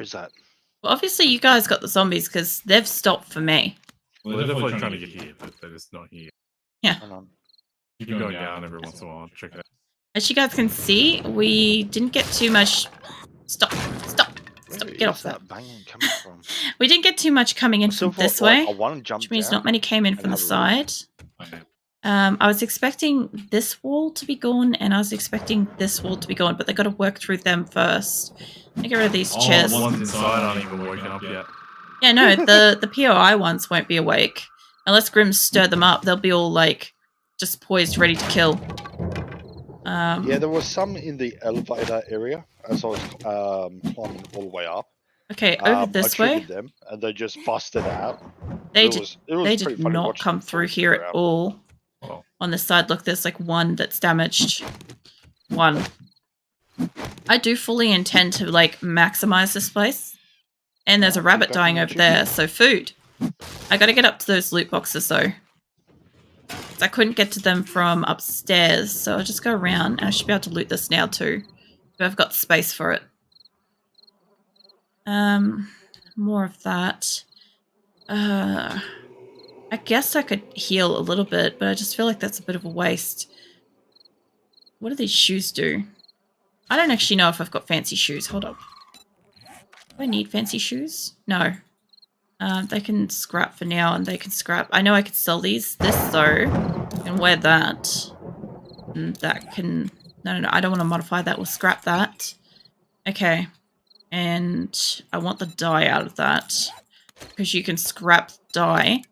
is that? Well, obviously you guys got the zombies because they've stopped for me. Well, they're definitely trying to get here, but they're just not here. Yeah. Hold on. Keep going down every once in a while. Check it out. As you guys can see, we didn't get too much... Stop. Get off that. Banging coming from? We didn't get too much coming in from this way, which means not many came in from the side. I was expecting this wall to be gone, and I was expecting this wall to be gone, but they got to work through them first. Let me get rid of these chairs. The ones inside aren't even woken up yet. Yeah, no, the POI ones won't be awake. Unless Grim stir them up, they'll be all, like, just poised, ready to kill. Yeah, there was some in the elevator area as I was climbing all the way up. Okay, over this way. I triggered them, and they just busted out. They did not come through here at all. Oh. On this side, look, there's like one that's damaged. One. I do fully intend to, like, maximize this place. And there's a rabbit dying over there, so food. I gotta get up to those loot boxes, though. I couldn't get to them from upstairs, so I'll just go around, and I should be able to loot this now, too. If I've got space for it. More of that. I guess I could heal a little bit, but I just feel like that's a bit of a waste. What do these shoes do? I don't actually know if I've got fancy shoes. Hold up. Do I need fancy shoes? No. They can scrap for now, and they can scrap. I know I could sell these. This, though, can wear that. And that can... No, I don't want to modify that. We'll scrap that. Okay. And I want the dye out of that. Because you can scrap dye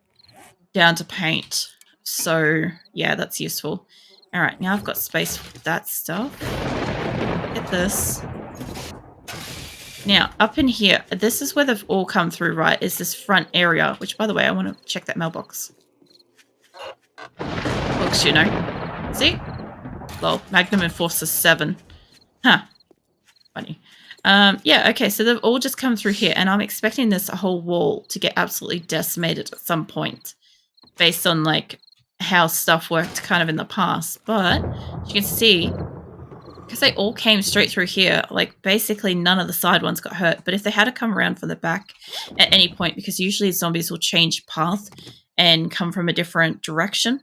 down to paint. So, yeah, that's useful. Alright, now I've got space for that stuff. Get this. Now, up in here, this is where they've all come through, right? Is this front area, which, by the way, I want to check that mailbox. Books, you know. See? Lol, Magnum Enforcer 7. Huh. Funny. Yeah, okay, so they've all just come through here, and I'm expecting this whole wall to get absolutely decimated at some point. Based on, like, how stuff worked kind of in the past. But, as you can see... Because they all came straight through here, like, basically none of the side ones got hurt. But if they had to come around from the back at any point, because usually zombies will change path and come from a different direction.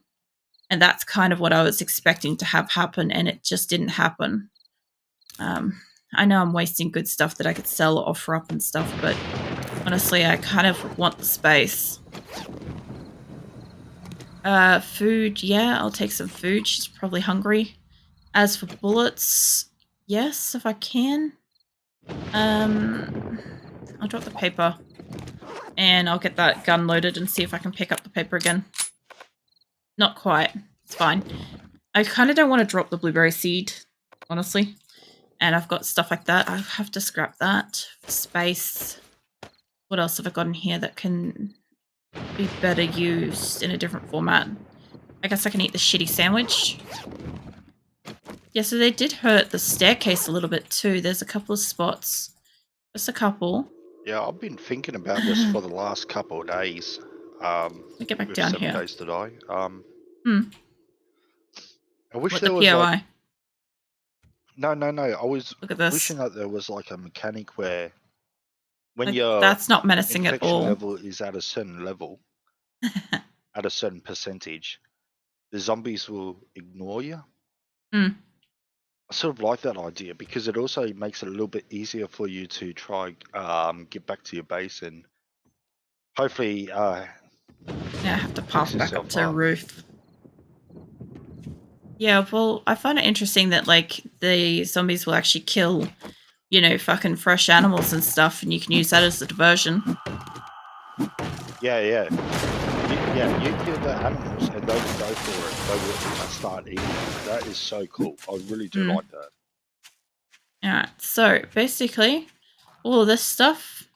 And that's kind of what I was expecting to have happen, and it just didn't happen. I know I'm wasting good stuff that I could sell or offer up and stuff, but honestly, I kind of want the space. Food, yeah, I'll take some food. She's probably hungry. As for bullets, yes, if I can. I'll drop the paper. And I'll get that gun loaded and see if I can pick up the paper again. Not quite. It's fine. I kind of don't want to drop the blueberry seed, honestly. And I've got stuff like that. I have to scrap that. Space. What else have I got in here that can be better used in a different format? I guess I can eat the shitty sandwich. Yeah, so they did hurt the staircase a little bit too. There's a couple of spots. Just a couple. Yeah, I've been thinking about this for the last couple of days. Let me get back down here. 7 days to die. I wish what, there the was POI? like... No. I was wishing that there was like a mechanic where when like, your that's not menacing at all. level is at a certain level, at a certain percentage, the zombies will ignore you. I sort of like that idea because it also makes it a little bit easier for you to try get back to your base and hopefully yeah, I have to pass back up to the roof. Yeah, well, I find it interesting that, like, the zombies will actually kill, you know, fucking fresh animals and stuff, and you can use that as a diversion. Yeah. You kill the animals and they will go for it. They will start eating it. That is so cool. I really do like that. Alright, so basically, all of this stuff,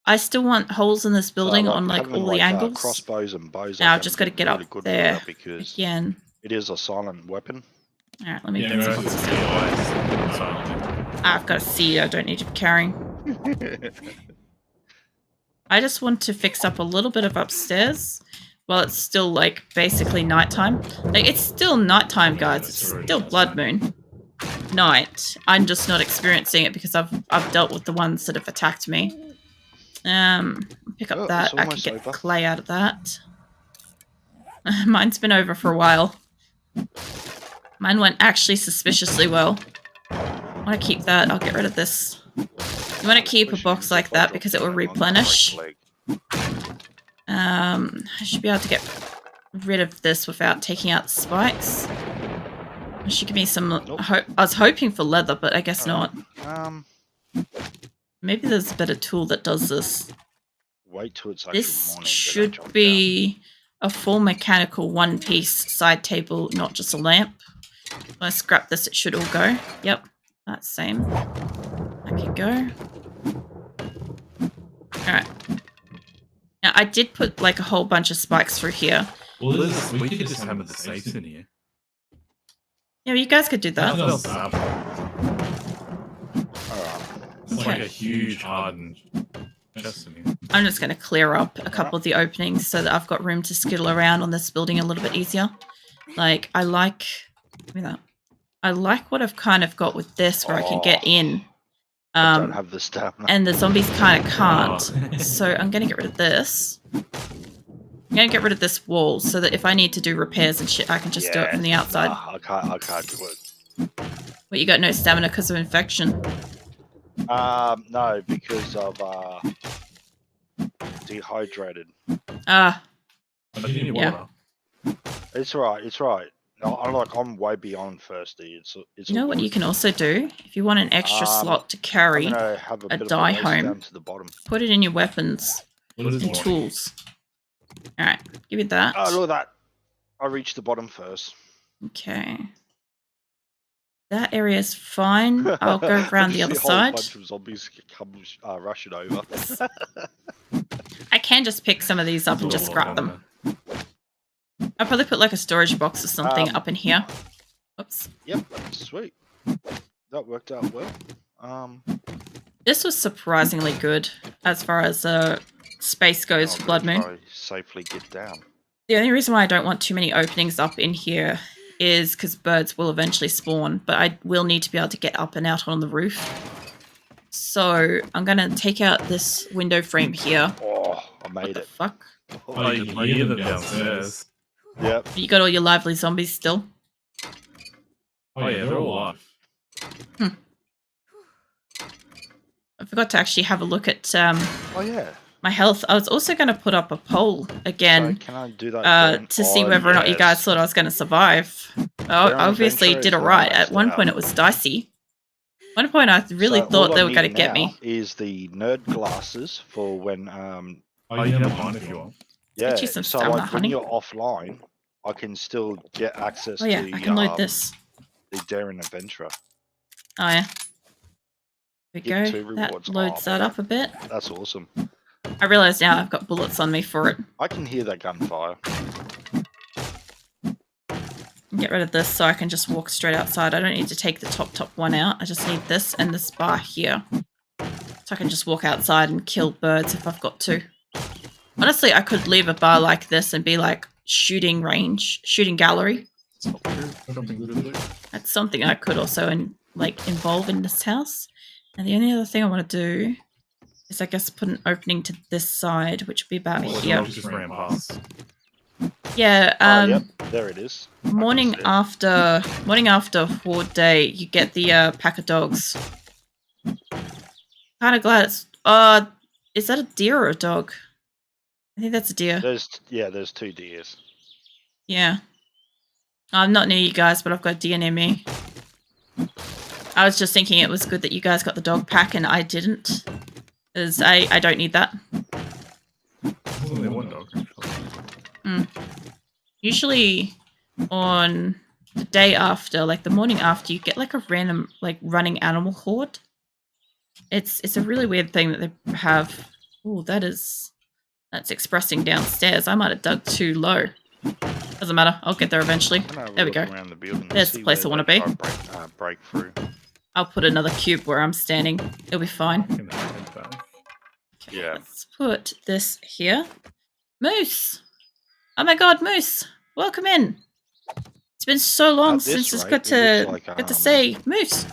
I still want holes in this building on like all the angles. Crossbows and bows. Now I've just got to get really up there again. It is a silent weapon. Alright, let me get some boxes. I've got a seed I don't need to be carrying. I just want to fix up a little bit of upstairs while it's still like basically nighttime. Like it's still nighttime, guys. It's still blood moon. night. I'm just not experiencing it because I've dealt with the ones that have attacked me. Pick up Oh, that. it's I could almost get over. clay out of that. Mine's been over for a while. Mine went actually suspiciously well. I want to keep that. I'll get rid of this. You want to keep a box like that because it will replenish. I should be able to get rid of this without taking out the spikes. It should give me some... Nope. I was hoping for leather, but I guess not. Um, Maybe there's a better tool that does this. wait till it's actual This morning. should be a full mechanical one-piece side table, not just a lamp. When I scrap this, it should all go. Yep, that's same. That can go. Alright. Now, I did put like a whole bunch of spikes through here. Well, we could just hammer the safes in here. Yeah, you guys could do that. Alright. It's like a huge hardened chest in here. I'm just going to clear up a couple of the openings so that I've got room to skittle around on this building a little bit easier. Like, I like... Give me that. I like what I've kind of got with this where I can get in. I don't have the stamina. And the zombies kind of can't. So I'm going to get rid of this. I'm going to get rid of this wall so that if I need to do repairs and shit, I can just do it from the outside. Nah, I can't do it. But you got no stamina because of infection. No, because of dehydrated. Ah. I didn't need Yeah. water. It's right. It's right. I'm way beyond thirsty. It's. You know what you can also do? If you want an extra slot to carry I'm gonna have a bit die of a race home, down to the bottom. put it in your weapons What is and water? tools. Alright, give me that. Oh, look at that. I reached the bottom first. Okay. That area is fine. I'll go around the other A whole side. bunch of zombies come rushing over. I can just pick some of these up and just scrap them. I'll probably put like a storage box or something up in here. Oops. Yep, sweet. That worked out well. This was surprisingly good as far as space goes for Blood Moon. Safely get down. The only reason why I don't want too many openings up in here is because birds will eventually spawn, but I will need to be able to get up and out on the roof. So I'm going to take out this window frame here. Oh, I made What the it. fuck? Oh, you can hear them downstairs. Yep. You got all your lively zombies still? Oh yeah, they're all alive. I forgot to actually have a look at Oh yeah. my health. I was also going to put up a poll again So can I do that again? to see whether or not you guys thought I was going to survive. I obviously did it right. At one point it was dicey. At one point I really thought they were going to get me. Is the nerd glasses for when Oh, you can have mine if you want. yeah. Get you some So stamina, like when honey. you're offline, I can still get access Oh yeah, to I can load this. the Daring Adventurer. Oh yeah. There we Get go. 2 That rewards. loads that up a bit. That's awesome. I realise now I've got bullets on me for it. I can hear that gunfire. Get rid of this so I can just walk straight outside. I don't need to take the top one out. I just need this and this bar here. So I can just walk outside and kill birds if I've got to. Honestly, I could leave a bar like this and be like shooting range, shooting gallery. That's something I could also involve in this house. And the only other thing I want to do is I guess put an opening to this side, which would be about here. Just ran past. Yeah, Yep, there it is. morning after Horde Day, you get the pack of dogs. Kind of glad it's is that a deer or a dog? I think that's a deer. There's 2 deers. Yeah. I'm not near you guys, but I've got deer near me. I was just thinking it was good that you guys got the dog pack and I didn't. Because I don't need that. There's only one dog, actually. Usually on the day after, like the morning after, you get like a random running animal horde. It's a really weird thing that they have. Oh, that's expressing downstairs. I might have dug too low. Doesn't matter. I'll get there eventually. There we go. There's the place I want to be. Break through. I'll put another cube where I'm standing. It'll be fine. Yeah. Let's put this here. Moose! Oh my god, Moose! Welcome in! It's been so long At this since it's rate, got it looks like, to say, Moose,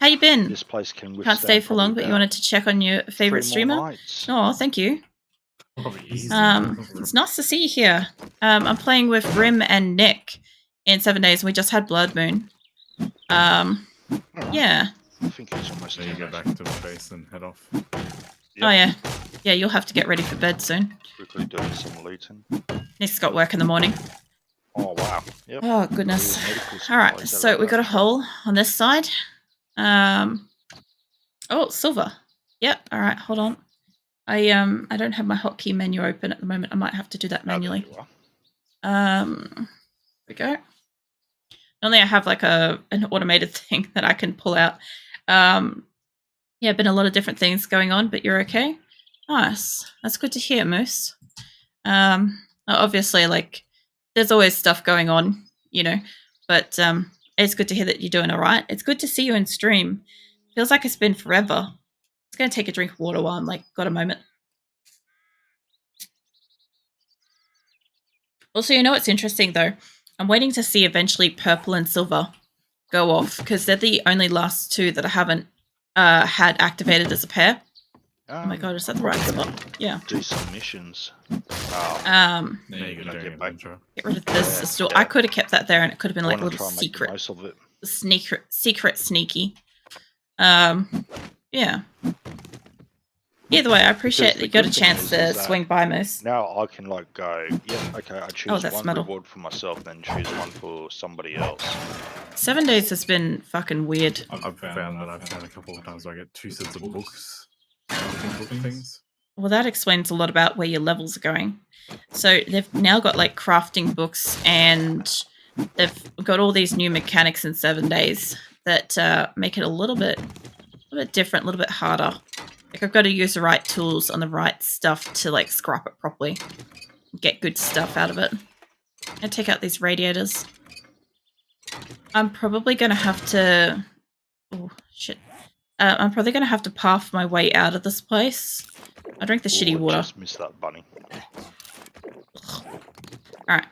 how you been? this place can Can't stay withstand for long, but you wanted to check on your favorite 3 more streamer? nights. Oh, thank you. Probably easy. It's nice to see you here. I'm playing with Rim and Nick in 7 days. We just had Blood Moon. Alright, Yeah. I think it's almost Then you 10 go days. back to the base and head off. Yep. Oh, yeah. Yeah, you'll have to get ready for bed soon. Quickly doing some looting. Nick's got work in the morning. Oh, wow. Yep. Oh, goodness. All medical Alright, supplies so out we of got a that. hole on this side. Oh, silver. Yep, alright, hold on. I don't have my hotkey menu open at the moment. I might have to do that manually. Oh, there you are. There we go. Only I have like an automated thing that I can pull out. Yeah, been a lot of different things going on, but you're okay? Nice. That's good to hear, Moose. Obviously, like, there's always stuff going on, you know, but it's good to hear that you're doing all right. It's good to see you in stream. Feels like it's been forever. It's going to take a drink of water while I'm, like, got a moment. Also, you know what's interesting, though? I'm waiting to see eventually Purple and Silver go off, because they're the only last two that I haven't had activated as a pair. Oh my god, is that the right spot? Yeah. Do some missions. Now you can get back. Get rid of this store. I could have kept that there, and it could have been like a little secret. Most of it. Secret sneaky. Yeah. Either way, I appreciate that you got a chance to swing by, Moose. Now I can like go, yeah, okay, I choose one metal. reward for myself, then choose one for somebody else. 7 days has been fucking weird. I've found that I've found a couple of times where I get 2 sets of books. Things. Well, that explains a lot about where your levels are going. So they've now got like crafting books, and they've got all these new mechanics in 7 days that make it a little bit different, a little bit harder. Like I've got to use the right tools on the right stuff to like scrap it properly, get good stuff out of it. And take out these radiators. I'm probably gonna have to. Oh shit! I'm probably gonna have to path my way out of this place. I drink the shitty water. Just missed that bunny. Alright.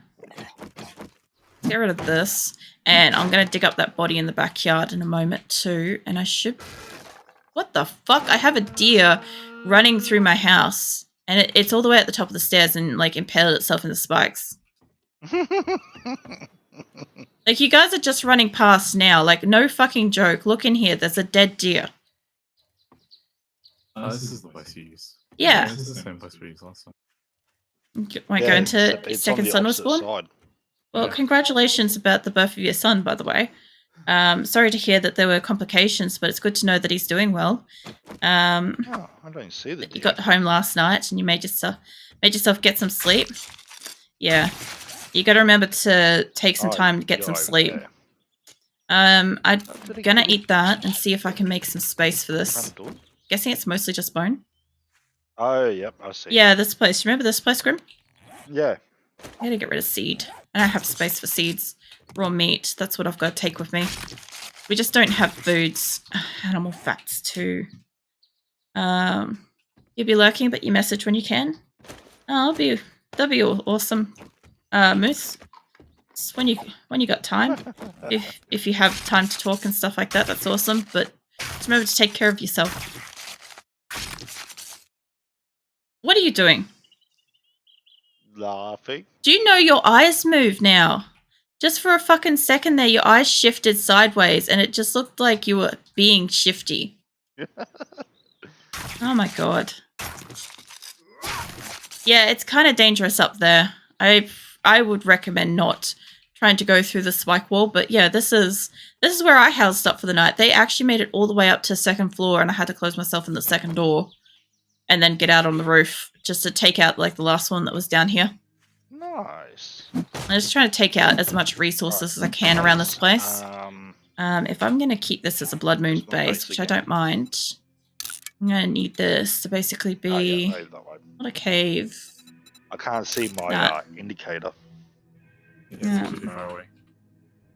Get rid of this. And I'm going to dig up that body in the backyard in a moment too. And I should... What the fuck? I have a deer running through my house. And it's all the way at the top of the stairs and like impaled itself in the spikes. Like you guys are just running past now. Like no fucking joke. Look in here. There's a dead deer. This is the place you use. Yeah. This is the same place we used last time. Want to go into second son was born? Side. Well, congratulations about the birth of your son, by the way. Sorry to hear that there were complications, but it's good to know that he's doing well. Oh, I don't see that. You got home last night and you made yourself get some sleep. Yeah. You got to remember to take some time to get some sleep. I'm gonna eat that and see if I can make some space for this. Guessing it's mostly just bone. Oh, yep, I see. Yeah, this place. Remember this place, Grim? Yeah. I gotta get rid of seed. I don't have space for seeds. Raw meat, that's what I've got to take with me. We just don't have foods. Animal fats too. You'll be lurking, but you message when you can. Oh, that'll be awesome. Moose. It's when you got time. If you have time to talk and stuff like that, that's awesome. But just remember to take care of yourself. What are you doing? Laughing. Do you know your eyes move now? Just for a fucking second there, your eyes shifted sideways and it just looked like you were being shifty. Oh my god. Yeah, it's kind of dangerous up there. I would recommend not trying to go through the spike wall, but yeah, this is where I housed up for the night. They actually made it all the way up to second floor and I had to close myself in the second door and then get out on the roof just to take out like the last one that was down here. Nice. I'm just trying to take out as much resources as I can around this place. If I'm going to keep this as a Blood Moon base, which I don't mind, I'm going to need this to basically be not a cave. I can't see my indicator. Yeah, it's too far away.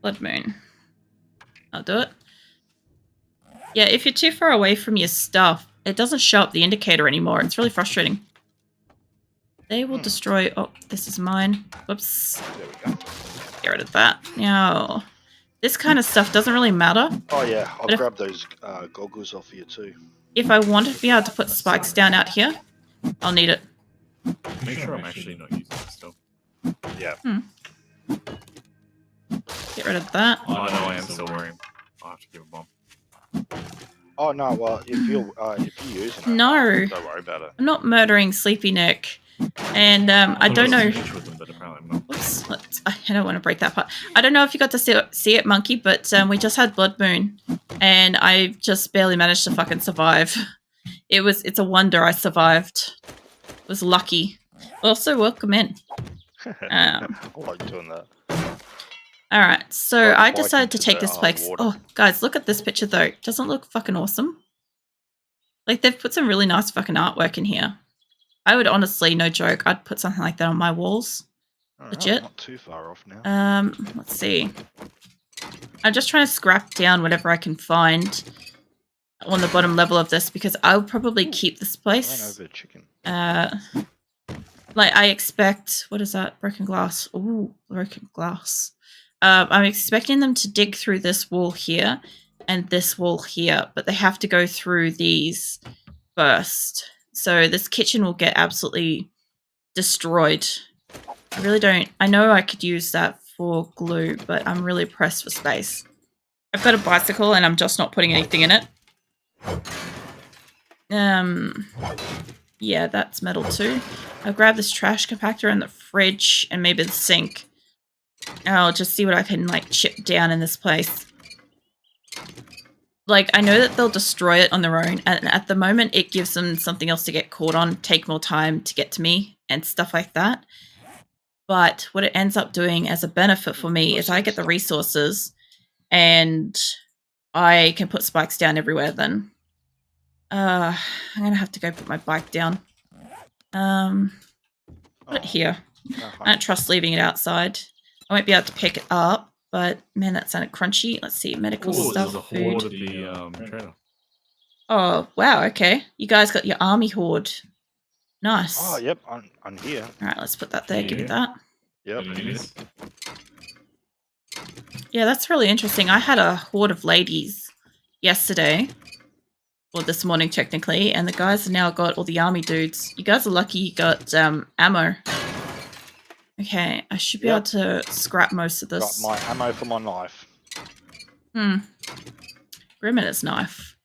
Blood Moon. I'll do it. Yeah, if you're too far away from your stuff, it doesn't show up the indicator anymore. It's really frustrating. They will destroy... Oh, this is mine. Whoops. There we go. Get rid of that. Now, this kind of stuff doesn't really matter. Oh yeah, I'll But grab those goggles off you too. If I wanted to be able to put spikes down out here, I'll need it. Make sure I'm actually not using this still. Yeah. Get rid of that. Oh no, I am still wearing. I'll have to give a bomb. Oh no, well if you're using it, No. don't worry about it. I'm not murdering Sleepy Nick. And I don't know. Oops, I don't want to break that part. I don't know if you got to see it, Monkey, but we just had Blood Moon, and I just barely managed to fucking survive. It's a wonder I survived. It was lucky. Also, welcome in. I like doing that. Alright, so Like I decided to into take the, this place. water. Oh, guys, look at this picture though. Doesn't it look fucking awesome? Like, they've put some really nice fucking artwork in here. I would honestly, no joke, I'd put something like that on my walls. Legit. Not too far off now. Let's see. I'm just trying to scrap down whatever I can find on the bottom level of this because I'll probably keep this place. I ran over a chicken. Like I expect, what is that? Broken glass. Ooh, broken glass. I'm expecting them to dig through this wall here and this wall here, but they have to go through these first. So this kitchen will get absolutely destroyed. I really don't. I know I could use that for glue, but I'm really pressed for space. I've got a bicycle and I'm just not putting anything in it. Yeah, that's metal too. I'll grab this trash compactor and the fridge and maybe the sink. I'll just see what I can like chip down in this place. Like, I know that they'll destroy it on their own, and at the moment it gives them something else to get caught on, take more time to get to me, and stuff like that. But what it ends up doing as a benefit for me is I get the resources, and I can put spikes down everywhere then. I'm gonna have to go put my bike down. Put it here. I don't trust leaving it outside. I won't be able to pick it up, but man, that sounded crunchy. Let's see, medical stuff, there's a food. horde at the trailer. Oh, wow, okay. You guys got your army horde. Nice. Oh, yep, I'm here. Alright, let's put that there. Give me that. Yep. Yeah, that's really interesting. I had a horde of ladies yesterday. Or this morning, technically. And the guys have now got all the army dudes. You guys are lucky you got ammo. Okay, I should be able to scrap most of this. Got my ammo for my knife. Grimmin's knife.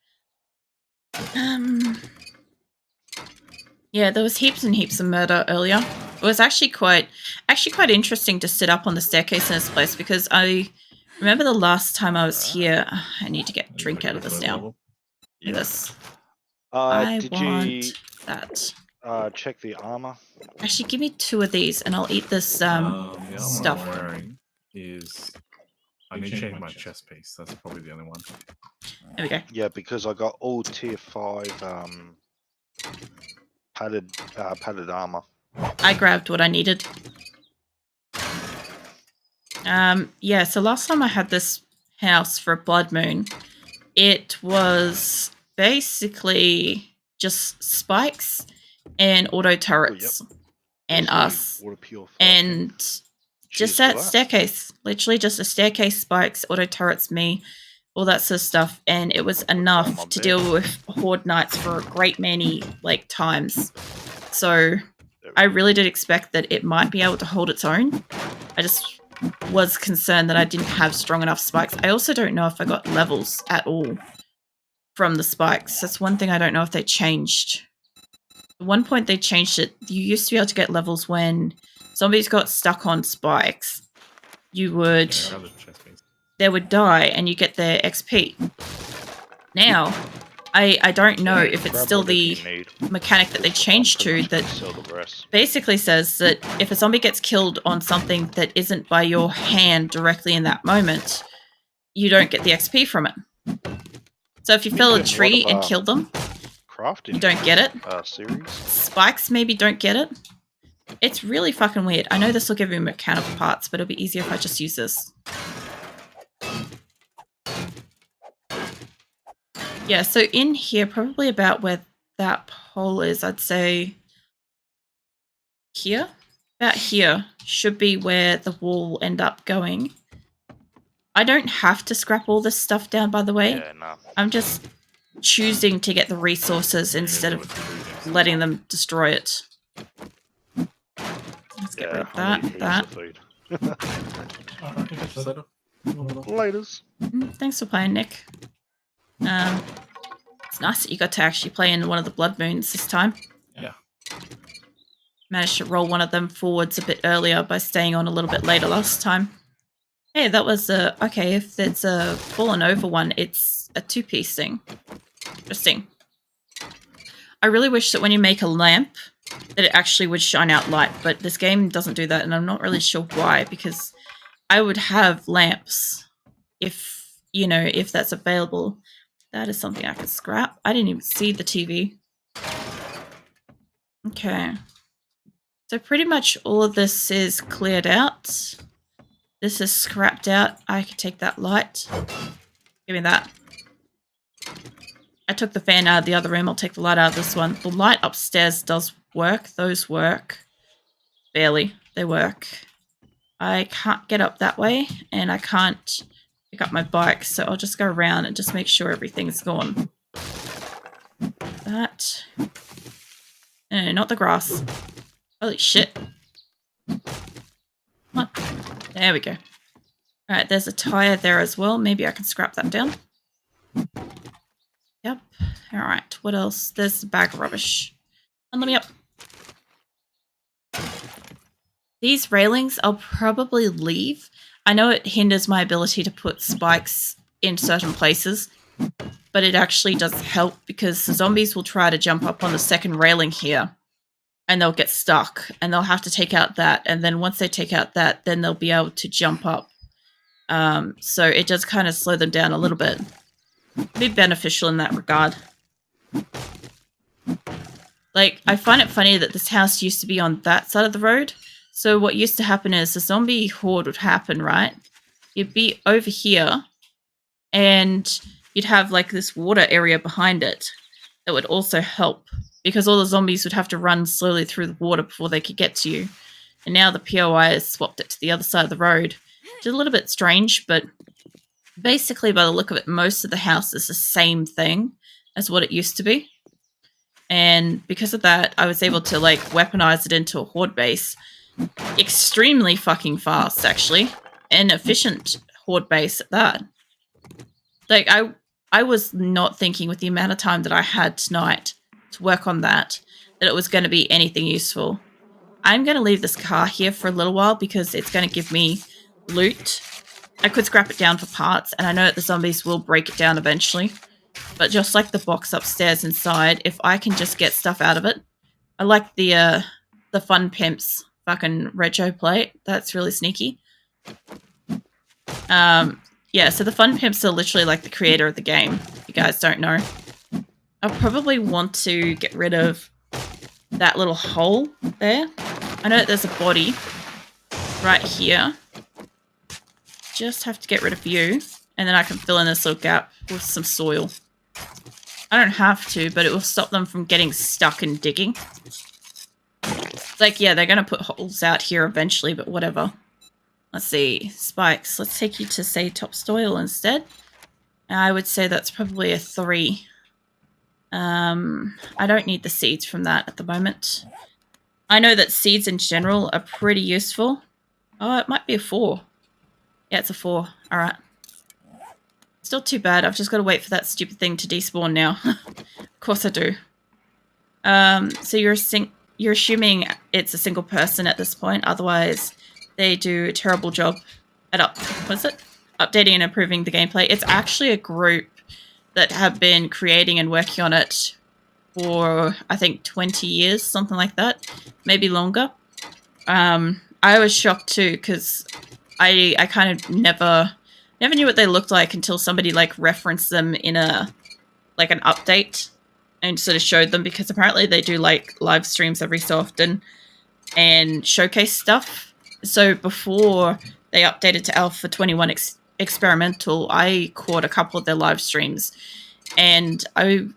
Yeah, there was heaps and heaps of murder earlier. It was actually quite interesting to sit up on the staircase in this place because I remember the last time I was here. I need to get a drink out of this now. Yeah. This. Did you that? Check the armor. Actually, give me 2 of these, and I'll eat this the stuff. I'm wearing is I need to change my chest piece. That's probably the only one. There we go. Yeah, because I got all tier 5 padded armor. I grabbed what I needed. Yeah, so last time I had this house for a blood moon, it was basically just spikes and auto turrets and us. And just that staircase. Literally just a staircase, spikes, auto turrets, me, all that sort of stuff. And it was enough to deal with horde knights for a great many times. So I really did expect that it might be able to hold its own. I just was concerned that I didn't have strong enough spikes. I also don't know if I got levels at all from the spikes. That's one thing I don't know if they changed. At one point they changed it. You used to be able to get levels when zombies got stuck on spikes. You would... they would die and you get their XP. Now, I don't know if it's still the mechanic that they changed to that basically says that if a zombie gets killed on something that isn't by your hand directly in that moment, you don't get the XP from it. So if you fell a tree and killed them, you don't get it. Spikes maybe don't get it. It's really fucking weird. I know this will give you mechanical parts, but it'll be easier if I just use this. Yeah, so in here, probably about where that pole is, I'd say here. about here should be where the wall will end up going. I don't have to scrap all this stuff down, by the way. Yeah, no. I'm just choosing to get the resources instead of letting them destroy it. Let's get rid of I need that. heaps of food. Laters. Thanks for playing, Nick. It's nice that you got to actually play in one of the blood moons this time. Yeah. Managed to roll one of them forwards a bit earlier by staying on a little bit later last time. Hey, that was a... Okay, if it's a fallen over one, it's a two-piece thing. Interesting. I really wish that when you make a lamp, that it actually would shine out light, but this game doesn't do that, and I'm not really sure why, because I would have lamps if, you know, if that's available. That is something I could scrap. I didn't even see the TV. Okay. So pretty much all of this is cleared out. This is scrapped out. I could take that light. Give me that. I took the fan out of the other room. I'll take the light out of this one. The light upstairs does work. Those work. Barely. They work. I can't get up that way, and I can't pick up my bike, so I'll just go around and just make sure everything's gone. That. No, not the grass. Holy shit. What? There we go. Alright, there's a tire there as well. Maybe I can scrap that down. Yep. Alright, what else? There's a bag of rubbish. And let me up. These railings I'll probably leave. I know it hinders my ability to put spikes in certain places, but it actually does help because the zombies will try to jump up on the second railing here and they'll get stuck and they'll have to take out that, and then once they take out that, then they'll be able to jump up. So it does kind of slow them down a little bit. Be beneficial in that regard. Like, I find it funny that this house used to be on that side of the road. So what used to happen is the zombie horde would happen, right? You'd be over here and you'd have like this water area behind it that would also help because all the zombies would have to run slowly through the water before they could get to you. And now the POI has swapped it to the other side of the road, which is a little bit strange, but basically by the look of it, most of the house is the same thing as what it used to be. And because of that, I was able to like weaponize it into a horde base extremely fucking fast, actually. An efficient horde base at that. Like, I was not thinking with the amount of time that I had tonight to work on that it was going to be anything useful. I'm going to leave this car here for a little while because it's going to give me loot. I could scrap it down for parts, and I know that the zombies will break it down eventually. But just like the box upstairs inside, if I can just get stuff out of it. I like the Fun Pimps fucking retro plate. That's really sneaky. Yeah, so the Fun Pimps are literally like the creator of the game, if you guys don't know. I'll probably want to get rid of that little hole there. I know that there's a body right here. Just have to get rid of you, and then I can fill in this little gap with some soil. I don't have to, but it will stop them from getting stuck and digging. Like, yeah, they're going to put holes out here eventually, but whatever. Let's see. Spikes. Let's take you to, say, topsoil instead. I would say that's probably a 3. I don't need the seeds from that at the moment. I know that seeds in general are pretty useful. Oh, it might be a 4. Yeah, it's a 4. Alright. Still too bad. I've just got to wait for that stupid thing to despawn now. Of course I do. So you're assuming it's a single person at this point. Otherwise, they do a terrible job at updating and improving the gameplay. It's actually a group that have been creating and working on it for, I think, 20 years, something like that. Maybe longer. I was shocked too, because I kind of never knew what they looked like until somebody like referenced them in an update and sort of showed them, because apparently they do like live streams every so often and showcase stuff. So before they updated to Alpha 21 Experimental, I caught a couple of their live streams, and I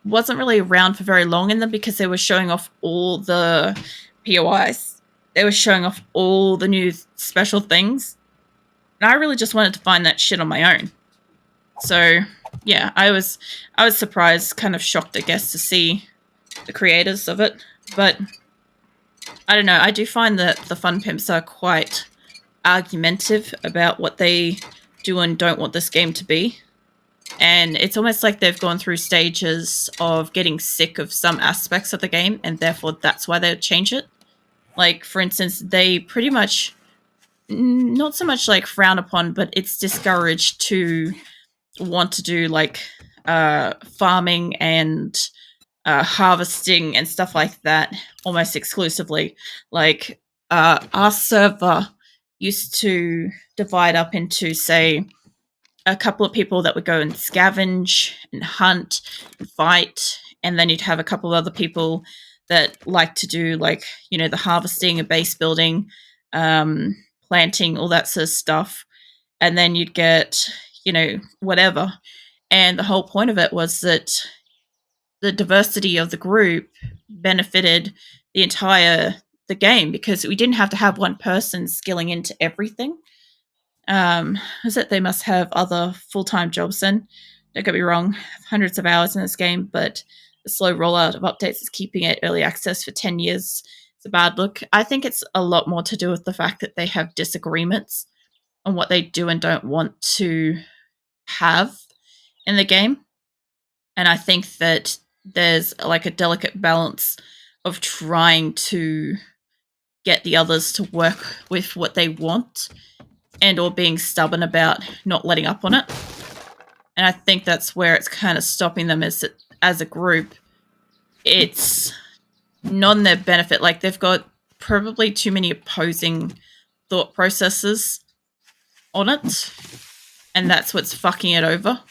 wasn't really around for very long in them because they were showing off all the POIs they were showing off all the new special things. And I really just wanted to find that shit on my own. So, yeah, I was surprised, kind of shocked, I guess, to see the creators of it. But I don't know, I do find that the Fun Pimps are quite argumentative about what they do and don't want this game to be. And it's almost like they've gone through stages of getting sick of some aspects of the game, and therefore that's why they would change it. Like, for instance, they pretty much, not so much like frown upon, but it's discouraged to want to do like farming and harvesting and stuff like that almost exclusively. Like, our server used to divide up into, say, a couple of people that would go and scavenge and hunt and fight, and then you'd have a couple of other people that like to do, like, you know, the harvesting and base building, planting, all that sort of stuff. And then you'd get, you know, whatever. And the whole point of it was that the diversity of the group benefited the game, because we didn't have to have one person skilling into everything. Is that they must have other full-time jobs then. Don't get me wrong, hundreds of hours in this game, but the slow rollout of updates is keeping it early access for 10 years. It's a bad look. I think it's a lot more to do with the fact that they have disagreements on what they do and don't want to have in the game. And I think that there's like a delicate balance of trying to get the others to work with what they want, and or being stubborn about not letting up on it. And I think that's where it's kind of stopping them, is that as a group, it's not in their benefit. Like, they've got probably too many opposing thought processes on it, and that's what's fucking it over.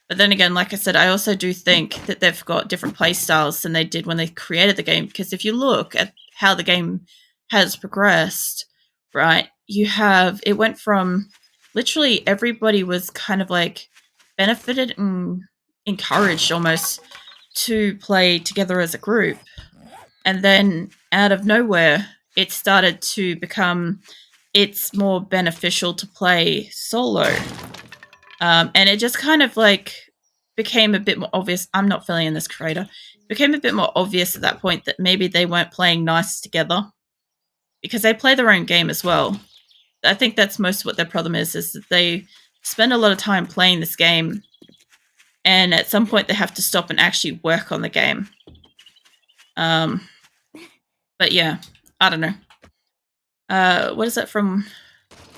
But then again, like I said, I also do think that they've got different play styles than they did when they created the game, because if you look at how the game has progressed, right, it went from literally everybody was kind of like benefited and encouraged almost to play together as a group. And then out of nowhere, it started to become, it's more beneficial to play solo. And it just kind of like became a bit more obvious. I'm not filling in this creator. It became a bit more obvious at that point that maybe they weren't playing nice together, because they play their own game as well. I think that's most of what their problem is that they spend a lot of time playing this game, and at some point they have to stop and actually work on the game. But yeah, I don't know. What is that? From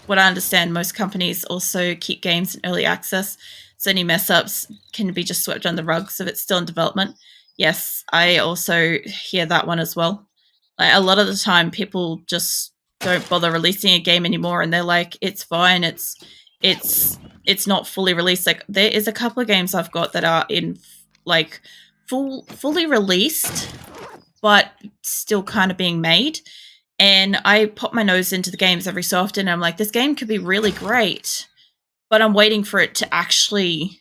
what I understand, most companies also keep games in early access, so any mess ups can be just swept under the rug if it's still in development. Yes, I also hear that one as well. Like, a lot of the time, people just don't bother releasing a game anymore, and they're like, "It's fine. It's not fully released." Like, there is a couple of games I've got that are in like fully released, but still kind of being made. And I pop my nose into the games every so often, and I'm like, this game could be really great, but I'm waiting for it to actually,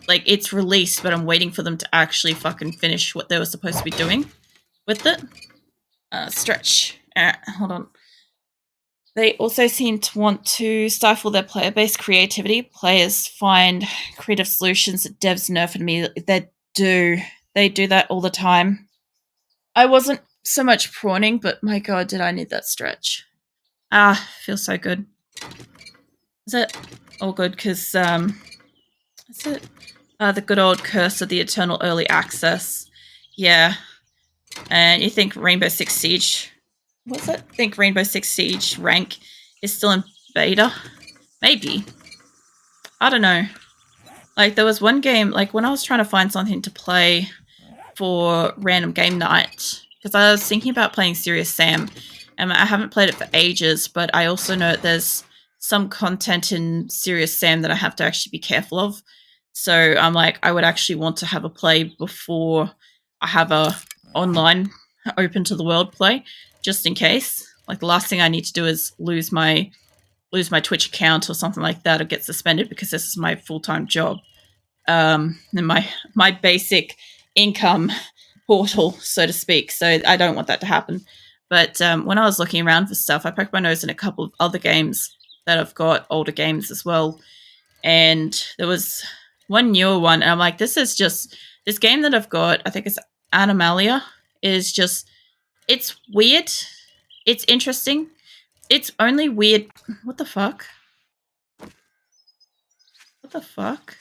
like, it's released, but I'm waiting for them to actually fucking finish what they were supposed to be doing with it. Stretch. Hold on. They also seem to want to stifle their player-based creativity. Players find creative solutions that devs nerf immediately. They do. They do that all the time. I wasn't so much prawning, but my god, did I need that stretch. Feels so good. Is it all good? Because, is it the good old curse of the eternal early access? Yeah. And you think Rainbow Six Siege... What's that? Think Rainbow Six Siege rank is still in beta? Maybe. I don't know. Like, there was one game, like, when I was trying to find something to play for random game night, because I was thinking about playing Serious Sam, and I haven't played it for ages, but I also know that there's some content in Serious Sam that I have to actually be careful of. So I'm like, I would actually want to have a play before I have a online open to the world play, just in case. Like, the last thing I need to do is lose my Twitch account or something like that, or get suspended, because this is my full-time job. And my basic income portal, so to speak. So I don't want that to happen. But when I was looking around for stuff, I poked my nose in a couple of other games that I've got, older games as well. And there was one newer one, and I'm like, this game that I've got, I think it's Animalia, is just, it's weird. It's interesting. It's only weird. What the fuck? What the fuck?